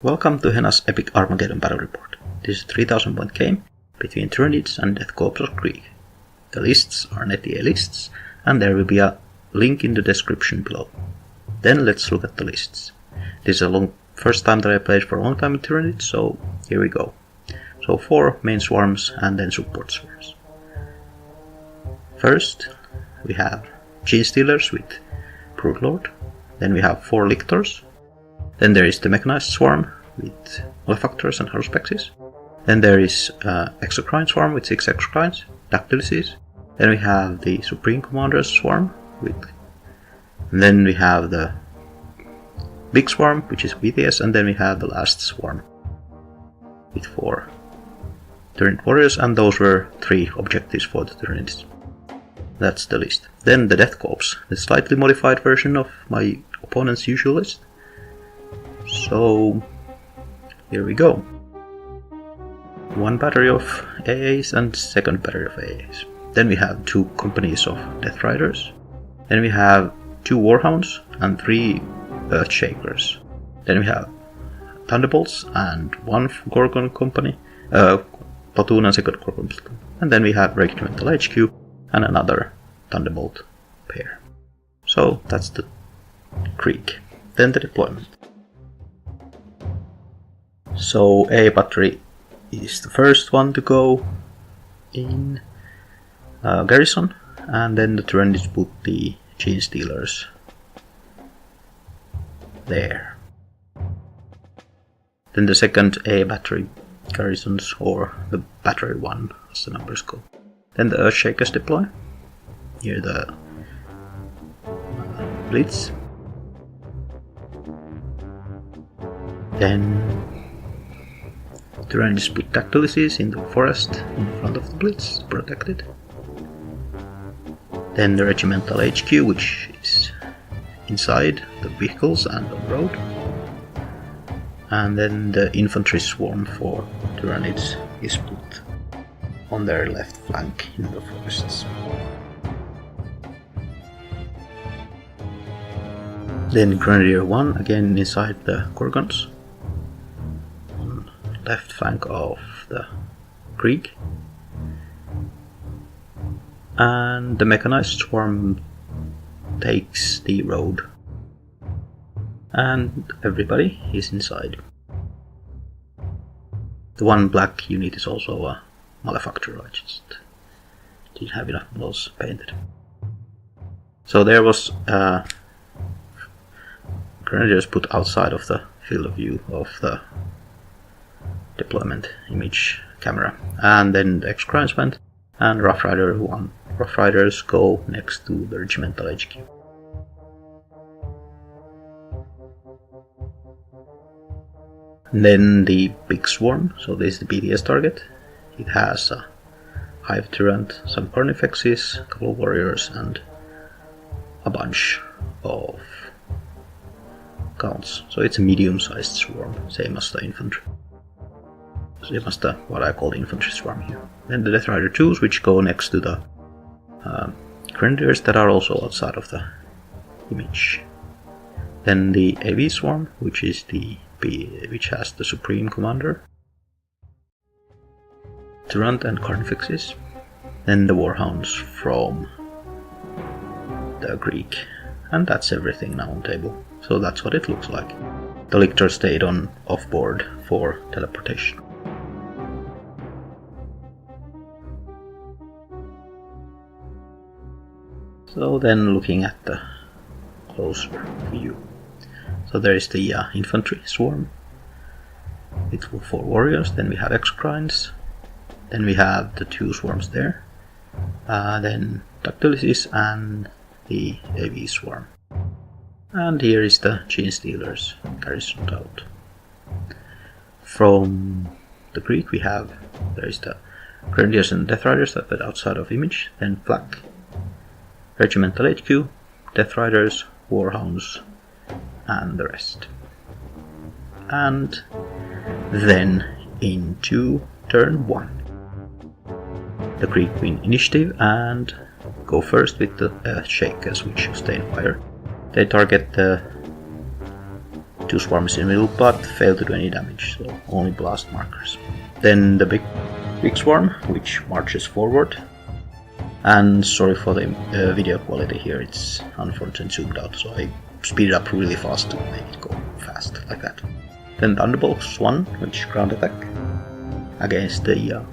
Welcome to Hena's epic Armageddon battle report. This is a 3000 point game between Tyranids and Death Korps of Krieg. The lists are NetEA lists, and there will be a link in the description below. Then let's look at the lists. This is a first time that I played for a long time with Tyranids, so here we go. So 4 main swarms and then support swarms. First we have Gene Stealers with Broodlord. Then we have 4 Lictors. Then there is the Mechanized Swarm with Malefactors and Haruspexes. Then there is Exocrine Swarm with 6 Exocrines, Dactylises. Then we have the Supreme Commander's Swarm with... And then we have the Big Swarm, which is VTS, and then we have the last Swarm with 4 Tyranid Warriors, and those were 3 objectives for the Tyranids. That's the list. Then the Death Korps, the slightly modified version of my opponent's usual list. So, here we go. 1 battery of AAs and 2nd battery of AAs. Then we have 2 companies of Death Riders. Then we have 2 Warhounds and 3 Earthshakers. Then we have Thunderbolts and 1 Gorgon company, platoon and 2nd Gorgon platoon. And then we have Regimental HQ and another Thunderbolt pair. So that's the Krieg. Then the deployment. So A battery is the first one to go in garrison, and then the Tyranids put the Gene Stealers there. Then the second A battery garrisons, or the battery 1 as the numbers go. Then the Earthshakers deploy near the Blitz. Then Tyranids put Dactylises in the forest in front of the Blitz, protected. Then the Regimental HQ, which is inside the vehicles and on the road. And then the infantry swarm for Tyranids is put on their left flank in the forests. Then Grenadier 1 again inside the Gorgons, on left flank of the Krieg. And the Mechanized Swarm takes the road. And everybody is inside. The 1 black unit is also a Malefactor, I just didn't have enough of those painted. So there was Grenadiers put outside of the field of view of the deployment image camera. And then the Exocrines went, and Rough Rider 1. Rough Riders go next to the Regimental HQ. And then the Big Swarm, so this is the BTS target. It has a Hive Tyrant, some Carnifexes, a couple of Warriors, and a bunch of Counts. So it's a medium-sized swarm, same as the infantry. Same as the what I call the infantry swarm here. Then the Death Rider 2s, which go next to the Grenadiers that are also outside of the image. Then the AV swarm, which is which has the Supreme Commander, Tyrant and Carnifexes. Then the Warhounds from the Krieg. And that's everything now on table. So that's what it looks like. The Lictor stayed on off-board for teleportation. So then looking at the closer view. So there is the infantry swarm with 4 warriors. Then we have Exocrines. Then we have the 2 swarms there. Then Dactylises and the AV swarm. And here is the Gene Stealers garrisoned out. From the Krieg we have, there is the Grenadiers and Death Riders that went outside of image. Then flank Regimental HQ, Death Riders, Warhounds, and the rest. And then into turn 1. The Krieg win initiative and go first with the Earthshakers, which stay in fire. They target the 2 swarms in the middle, but fail to do any damage, so only blast markers. Then the big swarm, which marches forward. And sorry for the video quality here, it's unfortunately zoomed out, so I speed it up really fast to make it go fast, like that. Then Thunderbolts 1, which ground attack against the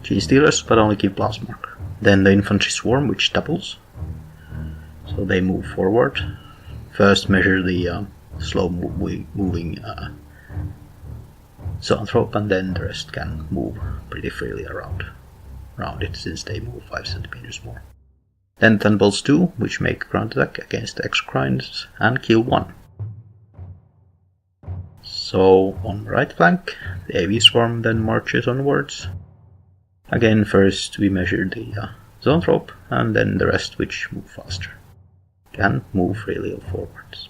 Gene Stealers, but only give blast marker. Then the Infantry Swarm, which doubles, so they move forward. First measure the slow moving zoanthrope, and then the rest can move pretty freely around it, since they move 5 centimeters more. Then Thunderbolts 2, which make ground attack against the Exocrines and kill 1. So on right flank, the AV Swarm then marches onwards. Again, first we measure the zoanthrope, and then the rest, which move faster, can move freely forwards.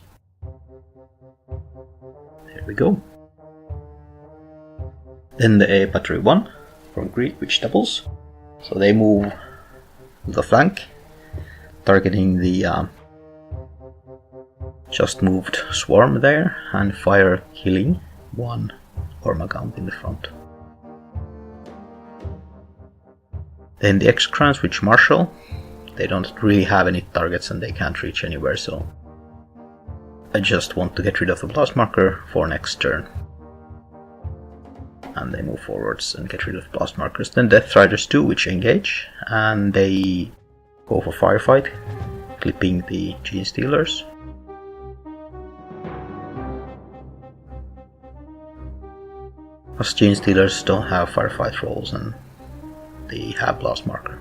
There we go. Then the A Battery 1 from Krieg, which doubles. So they move to the flank, targeting the just moved swarm there, and fire, killing 1 Armageddon in the front. Then the Exocrines, which marshal. They don't really have any targets and they can't reach anywhere, so I just want to get rid of the blast marker for next turn. And they move forwards and get rid of blast markers. Then Death Riders 2, which engage, and they go for firefight, clipping the Gene Stealers. Because Gene Stealers don't have firefight rolls and they have blast marker.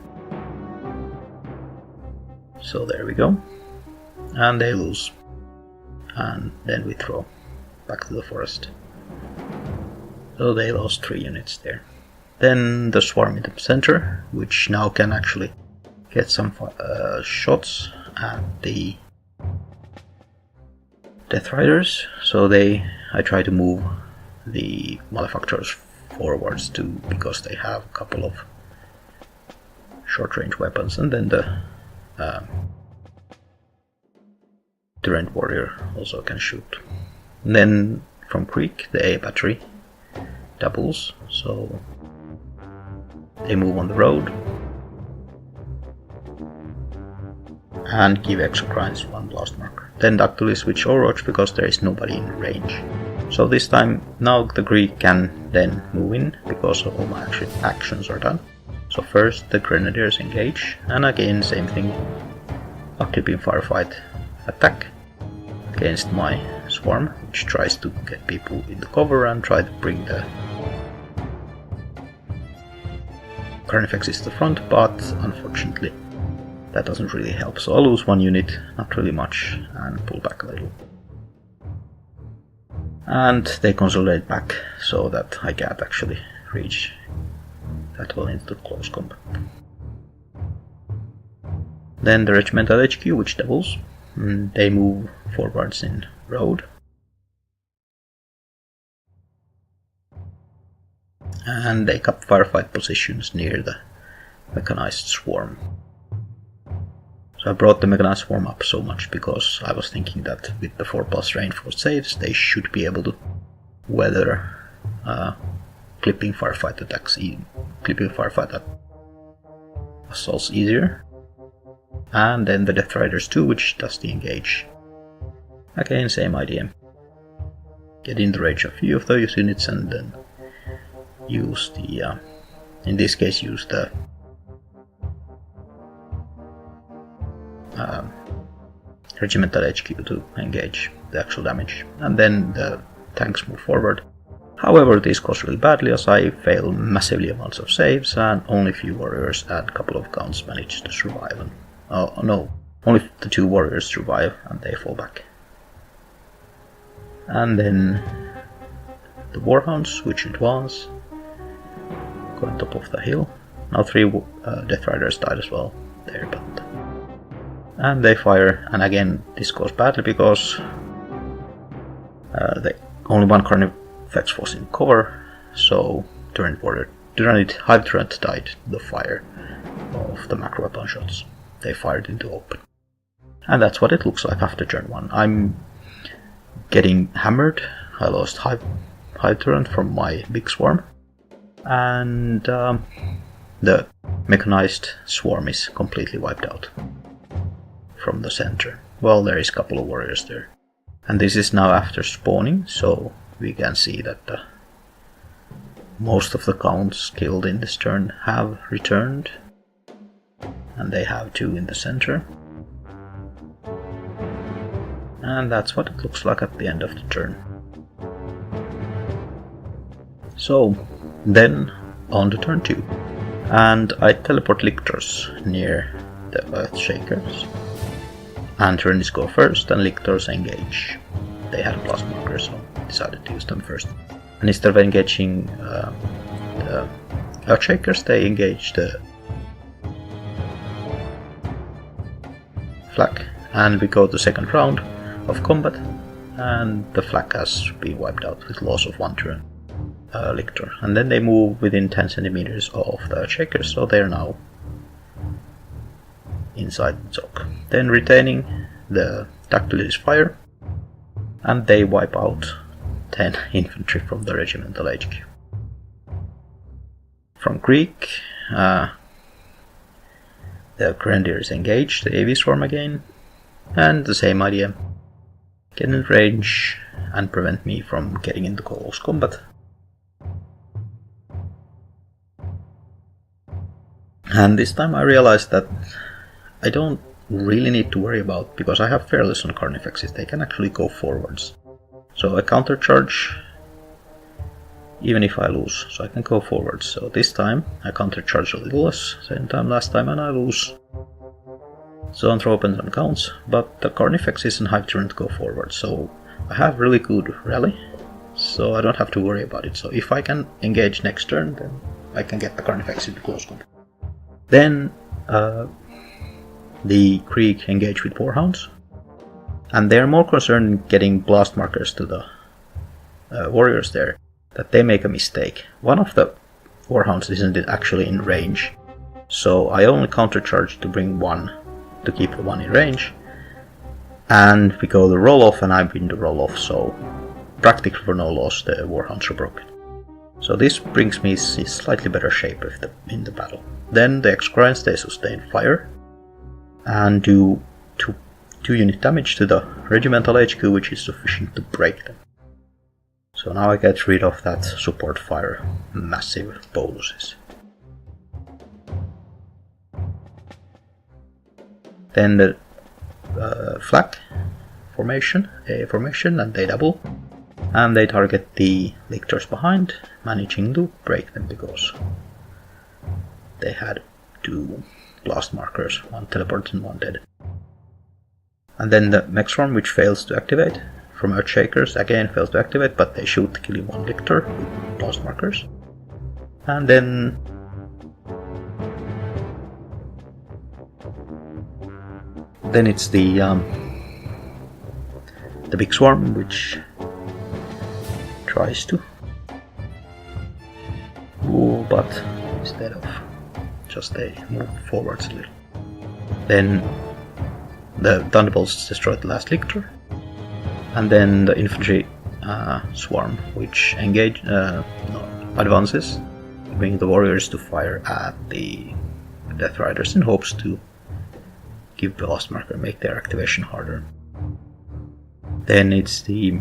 So there we go. And they lose. And then we throw back to the forest. So they lost 3 units there. Then the swarm in the center, which now can actually get some shots at the Death Riders. So I try to move the Malefactors forwards too, because they have a couple of short range weapons, and then the Tyrant Warrior also can shoot. And then from Krieg, the A Battery doubles, so they move on the road and give Exocrines 1 blast marker. Then Dactyli switch Overwatch because there is nobody in range. So this time, now the Krieg can then move in because all my actions are done. So first the Grenadiers engage, and again same thing, a clipping firefight attack against my swarm, which tries to get people in the cover and try to bring the Carnifexes to the front, but unfortunately that doesn't really help. So I'll lose 1 unit, not really much, and pull back a little. And they consolidate back so that I can't actually reach that well into close combat. Then the Regimental HQ, which doubles, they move forwards in road. And they cap firefight positions near the mechanized swarm. So I brought the mechanized swarm up so much because I was thinking that with the 4+ reinforced saves they should be able to weather clipping firefight attacks, clipping firefight assaults easier. And then the Death Riders 2, which does the engage. Again, same idea. Get in the range of a few of those units and then use the, in this case, use the Regimental HQ to engage the actual damage. And then the tanks move forward. However, this goes really badly as I fail massively amounts of saves and only few warriors and a couple of counts manage to survive. And, oh no, only the 2 warriors survive and they fall back. And then the Warhounds, which advance, go on top of the hill. Now 3 Death Riders died as well there, but and they fire, and again this goes badly because only 1 Carnifex was in cover, so Hive Tyrant died to the fire of the macro weapon shots. They fired into open. And that's what it looks like after turn 1. I'm getting hammered. I lost high turret from my big swarm. And the mechanized swarm is completely wiped out from the center. Well, there is a couple of warriors there. And this is now after spawning, so we can see that most of the counts killed in this turn have returned. And they have 2 in the center. And that's what it looks like at the end of the turn. So, then on to turn 2. And I teleport lictors near the Earthshakers. And Tyranids go first and lictors engage. They had a blast marker, so I decided to use them first. And instead of engaging the Earthshakers, they engage the flak. And we go to second round of combat. And the flak has been wiped out with loss of 1 turn. Lictor. And then they move within 10 centimeters of the Earthshakers, so they're now inside the zoc. Then retaining the tactical fire, and they wipe out 10 infantry from the regimental HQ. From Krieg, the Grenadiers engage the AV swarm again, and the same idea. Get in range and prevent me from getting into close combat. And this time I realized that I don't really need to worry about, because I have Fearless on Carnifexes, they can actually go forwards. So I countercharge even if I lose, so I can go forwards. So this time I countercharge a little less, same time last time, and I lose. So Anthropendron counts, but the Carnifexes and Hive Tyrant go forward, so I have really good rally, so I don't have to worry about it. So if I can engage next turn, then I can get the Carnifex into close combat. Then the Krieg engage with Warhounds, and they are more concerned in getting blast markers to the warriors there, that they make a mistake. One of the Warhounds isn't actually in range, so I only countercharge to bring 1 to keep the 1 in range, and we go the roll off and I win the roll off, so practically for no loss the Warhounds are broken. So this brings me in slightly better shape in the battle. Then the X-Grinds, they sustain fire and do 2 unit damage to the regimental HQ, which is sufficient to break them. So now I get rid of that support fire massive bonuses. Then the flak formation, and they double. And they target the lictors behind, managing to break them because they had 2 blast markers, 1 teleport and 1 dead. And then the mech swarm, which fails to activate from Earthshakers, again fails to activate, but they shoot, killing 1 lictor with blast markers. And then it's the big swarm, which tries to move, but instead of just they move forwards a little. Then the thunderbolts destroyed the last lictor, and then the infantry swarm, which advances, bringing the warriors to fire at the Death Riders in hopes to give blast marker, make their activation harder. Then it's the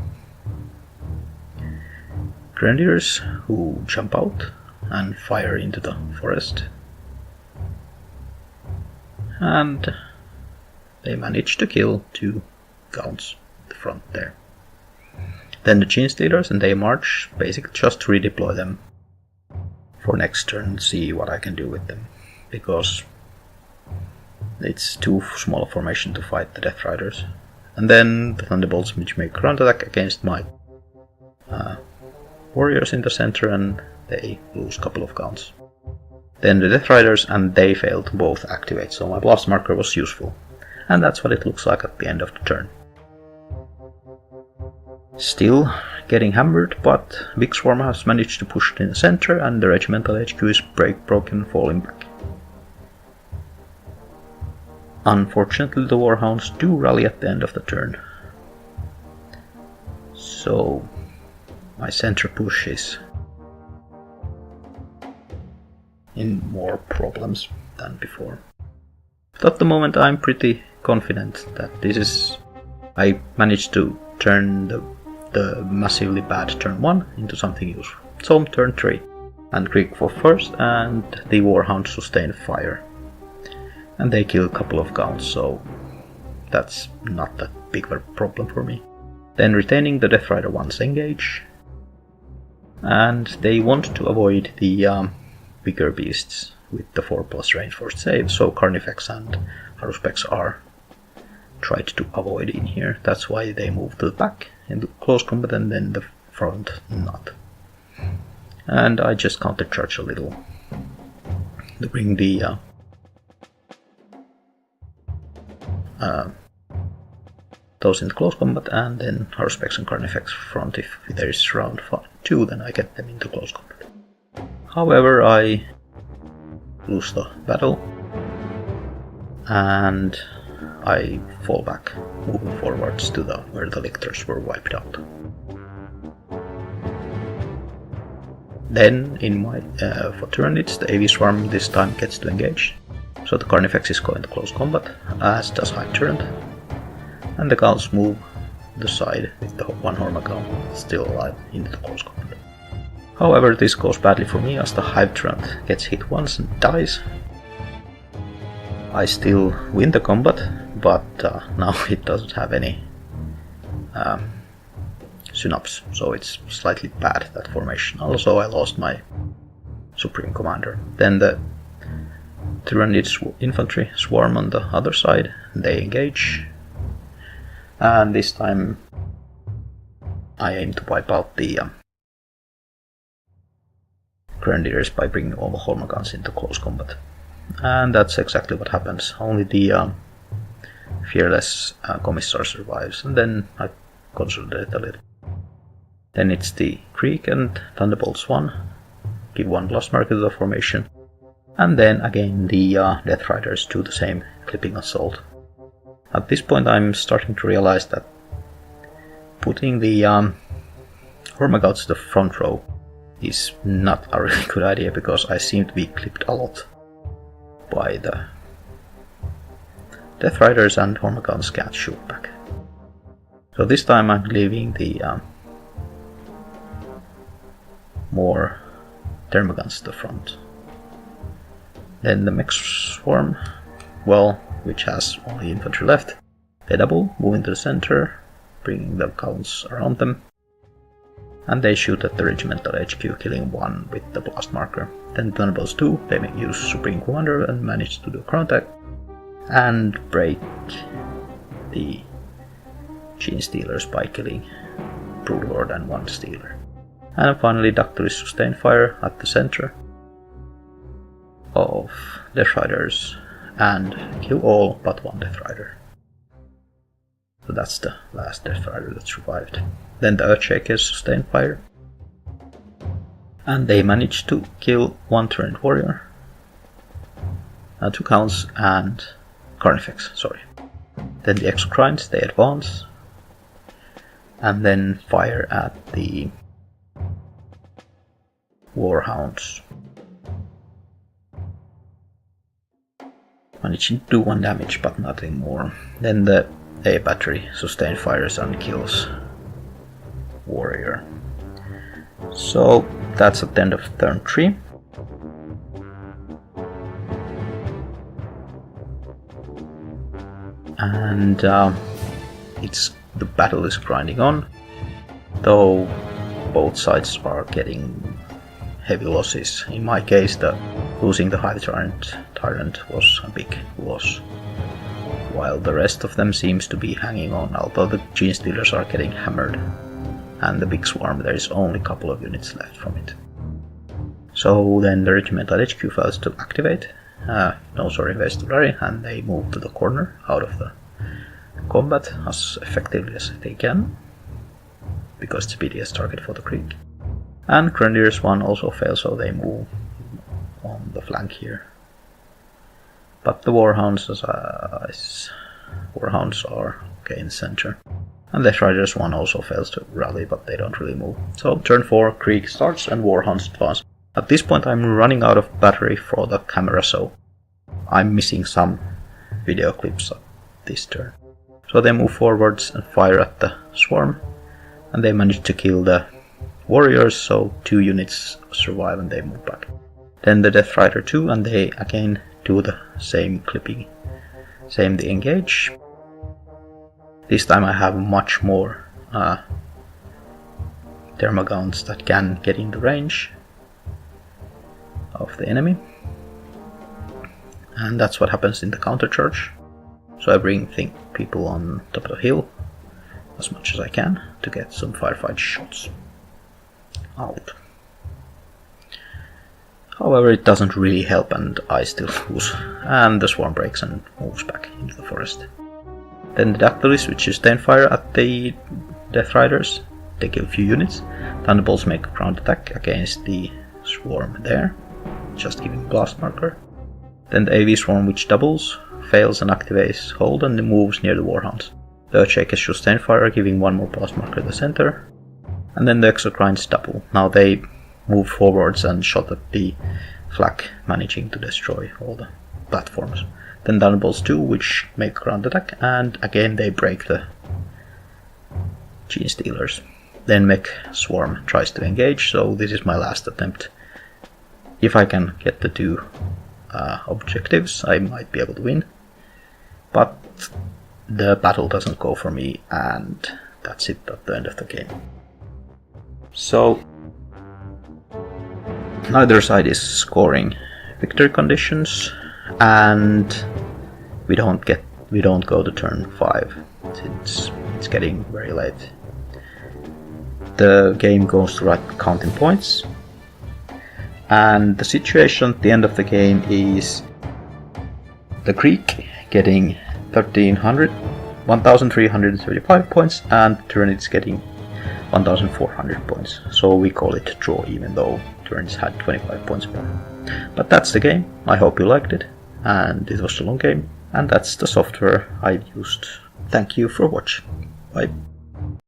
Grenadiers who jump out and fire into the forest, and they manage to kill 2 counts at the front there. Then the Gene Stealers, and they march, basically just to redeploy them for next turn and see what I can do with them, because it's too small a formation to fight the Death Riders. And then the Thunderbolts, which make ground attack against my warriors in the center, and they lose a couple of counts. Then the Death Riders, and they fail to both activate, so my blast marker was useful. And that's what it looks like at the end of the turn. Still getting hammered, but Big Swarm has managed to push it in the center, and the regimental HQ is broken, falling back. Unfortunately, the Warhounds do rally at the end of the turn. So my center push is in more problems than before. But at the moment I'm pretty confident that I managed to turn the massively bad turn 1 into something useful. So turn 3, and Krieg for first, and the Warhounds sustain fire. And they kill a couple of counts, so that's not that big of a problem for me. Then retaining the Death Rider ones engage, and they want to avoid the bigger beasts with the 4+ reinforced save, so Carnifex and Haruspex are tried to avoid in here. That's why they move to the back into close combat and then the front not. And I just countercharge a little to bring the those into close combat, and then Haruspex and Carnifex front. If there is round 2, then I get them into close combat. However, I lose the battle and I fall back, moving forwards to where the lictors were wiped out. Then in my for Tyranids, the AV Swarm this time gets to engage, so the Carnifex is going to close combat, as does Hive Tyrant, and the Gauls move the side with the one Hormagown still alive into the close combat. However, this goes badly for me as the Hive Tyrant gets hit once and dies. I still win the combat, but now it doesn't have any synapse, so it's slightly bad, that formation. Also, I lost my Supreme Commander. Then the Tyranids infantry swarm on the other side, they engage, and this time I aim to wipe out the Grenadiers by bringing all the Hormagauns into close combat. And that's exactly what happens. Only the Fearless Commissar survives, and then I consolidate a little. Then it's the Krieg and Thunderbolts 1, give 1 blast marker to the formation, and then again the Death Riders do the same clipping assault. At this point I'm starting to realize that putting the Hormagauts to the front row is not a really good idea, because I seem to be clipped a lot by the Death Riders, and Hormagauns can't shoot back. So this time I'm leaving the more Thermagants to the front. Then the Mech Swarm, well, which has only infantry left, they double, move into the center, bringing the counts around them, and they shoot at the regimental HQ, killing 1 with the blast marker. Then Thunderbolts 2, they use Supreme Commander and manage to do a counterattack and break the Gene Stealers by killing Broodlord and 1 Stealer. And finally Doctor is sustain fire at the center of Death Riders and kill all but 1 Death Rider. So that's the last Death Rider that survived. Then the Earthshakers sustain fire, and they managed to kill 1 Tyranid warrior, 2 counts, and Carnifex, sorry. Then the Exocrines, they advance, and then fire at the Warhounds, managing to do 1 damage but nothing more. Then the A battery sustain fires and kills warrior. So that's at the end of turn 3. And the battle is grinding on, though both sides are getting heavy losses. In my case, losing the Hive Tyrant was a big loss, while the rest of them seems to be hanging on, although the Gene Stealers are getting hammered, and the big swarm, there is only a couple of units left from it. So then the regimental HQ fails to activate, Vestulari, and they move to the corner out of the combat as effectively as they can, because it's BDS target for the Krieg. And Grenadiers 1 also fails, so they move on the flank here. But the Warhounds are okay in center. And Death Riders 1 also fails to rally, but they don't really move. So turn 4, Krieg starts and Warhounds advance. At this point I'm running out of battery for the camera, so I'm missing some video clips of this turn. So they move forwards and fire at the swarm, and they manage to kill the warriors, so 2 units survive and they move back. Then the Death Rider 2, and they again do the same clipping, same the engage. This time I have much more Thermagounts that can get in the range of the enemy. And that's what happens in the counter charge. So I bring people on top of the hill as much as I can to get some firefight shots out. However, it doesn't really help and I still lose, and the swarm breaks and moves back into the forest. Then the Dactylis, which is sustain fire at the Death Riders. They kill a few units. Thunderbolts make a ground attack against the swarm there, just giving blast marker. Then the AV swarm, which doubles, fails and activates hold and moves near the Warhounds. The Earthshakers sustain fire, giving 1 more blast marker to the center. And then the Exogrinds double. Now they move forwards and shot at the flak, managing to destroy all the platforms. Then Thunderbolts 2, which make ground attack, and again they break the Gene Stealers. Then Mech Swarm tries to engage, so this is my last attempt. If I can get the 2 objectives, I might be able to win. But the battle doesn't go for me, and that's it at the end of the game. So neither side is scoring victory conditions, and we don't go to turn 5 since it's getting very late. The game goes to right counting points, and the situation at the end of the game is the Krieg getting 1,335 points and Tyranids getting 1,400 points. So we call it draw, even though Tyranids had 25 points more. But that's the game. I hope you liked it, and it was a long game, and that's the software I've used. Thank you for watching. Bye.